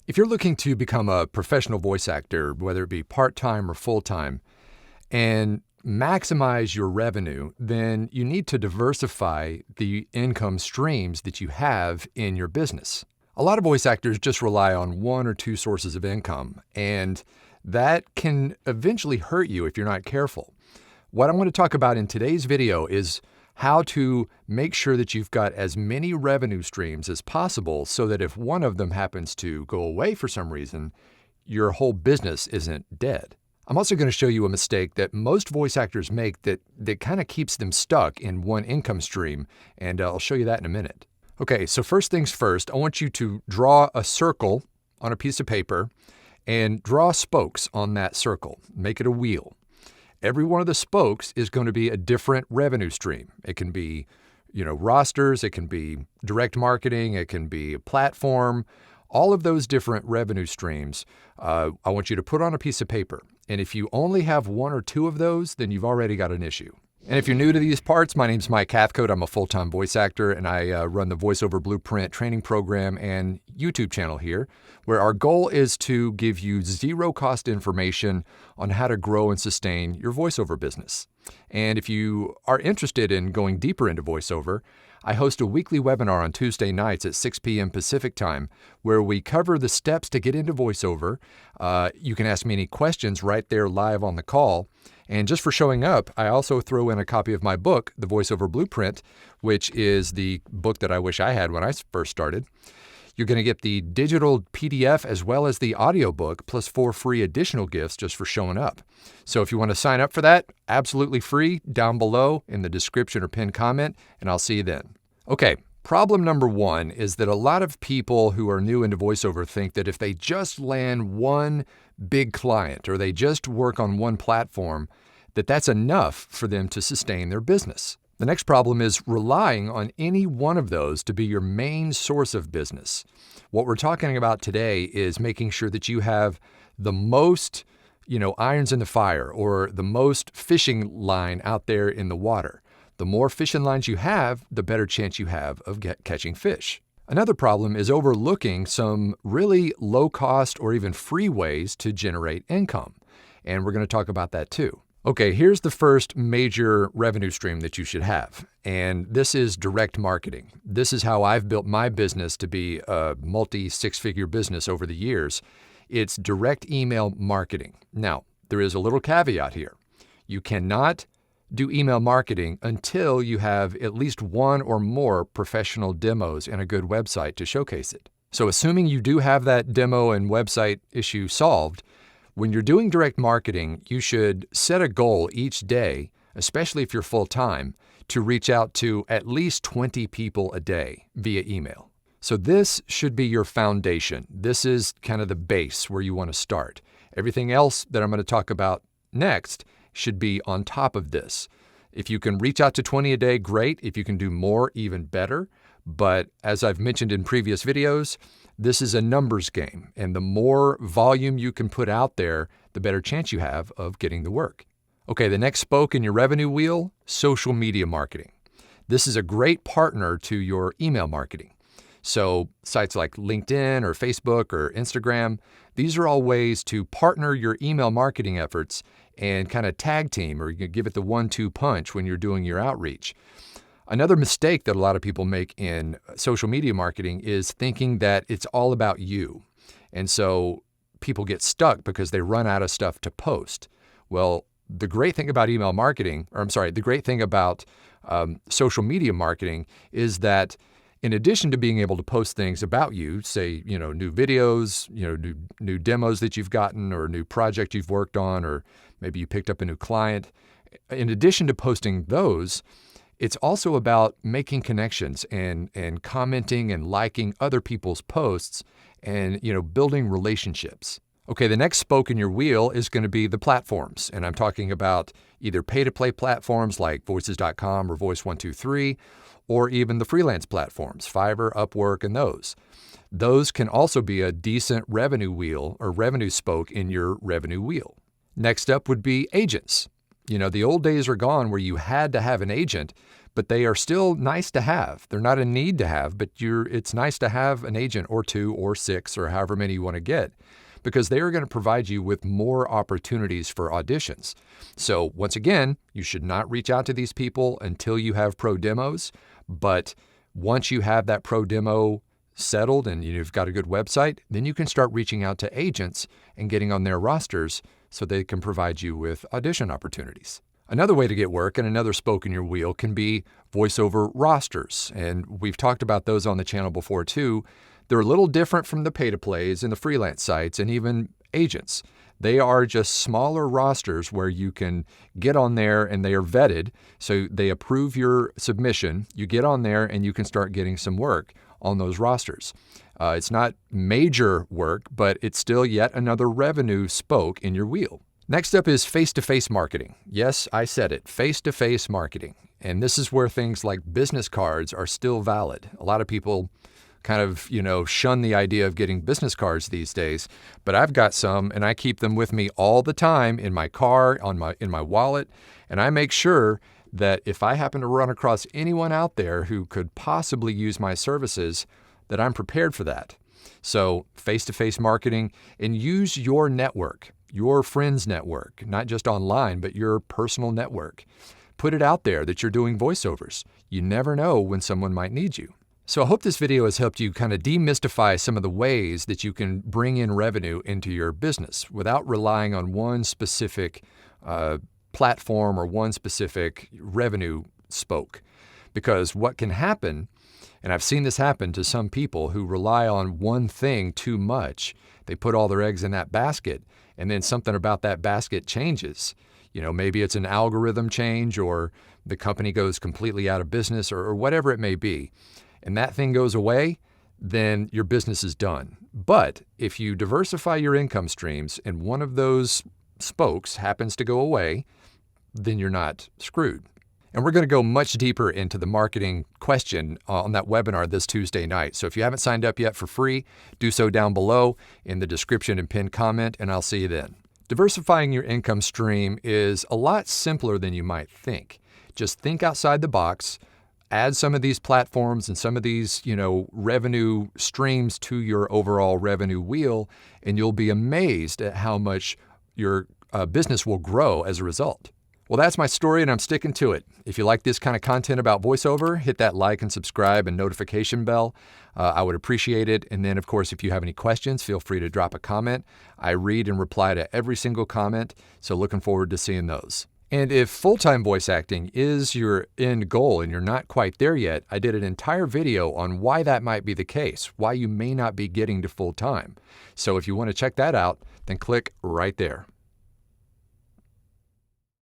If you're looking to become a professional voice actor, whether it be part-time or full-time, and maximize your revenue, then you need to diversify the income streams that you have in your business. A lot of voice actors just rely on one or two sources of income, and that can eventually hurt you if you're not careful. What I want to talk about in today's video is how to make sure that you've got as many revenue streams as possible so that if one of them happens to go away for some reason, your whole business isn't dead. I'm also going to show you a mistake that most voice actors make that kind of keeps them stuck in one income stream, and I'll show you that in a minute. Okay, so first things first, I want you to draw a circle on a piece of paper and draw spokes on that circle. Make it a wheel. Every one of the spokes is going to be a different revenue stream. It can be, rosters, it can be direct marketing, it can be a platform. All of those different revenue streams, I want you to put on a piece of paper. And if you only have one or two of those, then you've already got an issue. And if you're new to these parts, my name's Mike Hathcote. I'm a full-time voice actor, and I run the Voiceover Blueprint training program and YouTube channel here, where our goal is to give you zero-cost information on how to grow and sustain your voiceover business. And if you are interested in going deeper into voiceover, I host a weekly webinar on Tuesday nights at 6 p.m. Pacific time, where we cover the steps to get into voiceover. You can ask me any questions right there live on the call. And just for showing up, I also throw in a copy of my book, The Voiceover Blueprint, which is the book that I wish I had when I first started. You're going to get the digital PDF as well as the audiobook, plus 4 free additional gifts just for showing up. So if you want to sign up for that, absolutely free, down below in the description or pinned comment, and I'll see you then. Okay, problem number one is that a lot of people who are new into voiceover think that if they just land one big client or they just work on one platform, that's enough for them to sustain their business. The next problem is relying on any one of those to be your main source of business. What we're talking about today is making sure that you have the most, irons in the fire or the most fishing line out there in the water. The more fishing lines you have, the better chance you have of catching fish. Another problem is overlooking some really low-cost or even free ways to generate income. And we're going to talk about that too. Okay, here's the first major revenue stream that you should have, and this is direct marketing. This is how I've built my business to be a multi-six-figure business over the years. It's direct email marketing. Now, there is a little caveat here. You cannot do email marketing until you have at least one or more professional demos and a good website to showcase it. So assuming you do have that demo and website issue solved, when you're doing direct marketing, you should set a goal each day, especially if you're full-time, to reach out to at least 20 people a day via email. So this should be your foundation. This is kind of the base where you want to start. Everything else that I'm going to talk about next should be on top of this. If you can reach out to 20 a day, great. If you can do more, even better. But as I've mentioned in previous videos, this is a numbers game, and the more volume you can put out there, the better chance you have of getting the work. Okay, the next spoke in your revenue wheel, social media marketing. This is a great partner to your email marketing. So sites like LinkedIn or Facebook or Instagram, these are all ways to partner your email marketing efforts and kind of tag team or give it the 1-2 punch when you're doing your outreach. Another mistake that a lot of people make in social media marketing is thinking that it's all about you. And so people get stuck because they run out of stuff to post. Well, the great thing about the great thing about social media marketing is that in addition to being able to post things about you, say, new videos, new demos that you've gotten or a new project you've worked on, or maybe you picked up a new client. In addition to posting those, it's also about making connections and commenting and liking other people's posts and, building relationships. Okay, the next spoke in your wheel is going to be the platforms. And I'm talking about either pay-to-play platforms like voices.com or Voice123, or even the freelance platforms, Fiverr, Upwork, and those. Those can also be a decent revenue wheel or revenue spoke in your revenue wheel. Next up would be agents. The old days are gone where you had to have an agent, but they are still nice to have. They're not a need to have, but it's nice to have an agent or 2 or 6 or however many you want to get, because they are going to provide you with more opportunities for auditions. So once again, you should not reach out to these people until you have pro demos. But once you have that pro demo settled and you've got a good website, then you can start reaching out to agents and getting on their rosters so they can provide you with audition opportunities. Another way to get work and another spoke in your wheel can be voiceover rosters. And we've talked about those on the channel before too. They're a little different from the pay-to-plays and the freelance sites and even agents. They are just smaller rosters where you can get on there and they are vetted. So they approve your submission. You get on there and you can start getting some work on those rosters. It's not major work, but it's still yet another revenue spoke in your wheel. Next up is face-to-face marketing. Yes, I said it, face-to-face marketing. And this is where things like business cards are still valid. A lot of people kind of, shun the idea of getting business cards these days, but I've got some and I keep them with me all the time in my car, in my wallet, and I make sure that if I happen to run across anyone out there who could possibly use my services, that I'm prepared for that. So face-to-face marketing, and use your network, your friends' network, not just online, but your personal network. Put it out there that you're doing voiceovers. You never know when someone might need you. So I hope this video has helped you kind of demystify some of the ways that you can bring in revenue into your business without relying on one specific platform or one specific revenue spoke. Because what can happen, and I've seen this happen to some people who rely on one thing too much, they put all their eggs in that basket, and then something about that basket changes. Maybe it's an algorithm change, or the company goes completely out of business, or whatever it may be, and that thing goes away, then your business is done. But if you diversify your income streams and one of those spokes happens to go away, then you're not screwed. And we're going to go much deeper into the marketing question on that webinar this Tuesday night. So if you haven't signed up yet for free, do so down below in the description and pinned comment, and I'll see you then. Diversifying your income stream is a lot simpler than you might think. Just think outside the box, add some of these platforms and some of these, revenue streams to your overall revenue wheel, and you'll be amazed at how much your business will grow as a result. Well, that's my story, and I'm sticking to it. If you like this kind of content about voiceover, hit that like and subscribe and notification bell. I would appreciate it. And then, of course, if you have any questions, feel free to drop a comment. I read and reply to every single comment, so looking forward to seeing those. And if full-time voice acting is your end goal and you're not quite there yet, I did an entire video on why that might be the case, why you may not be getting to full-time. So if you want to check that out, then click right there.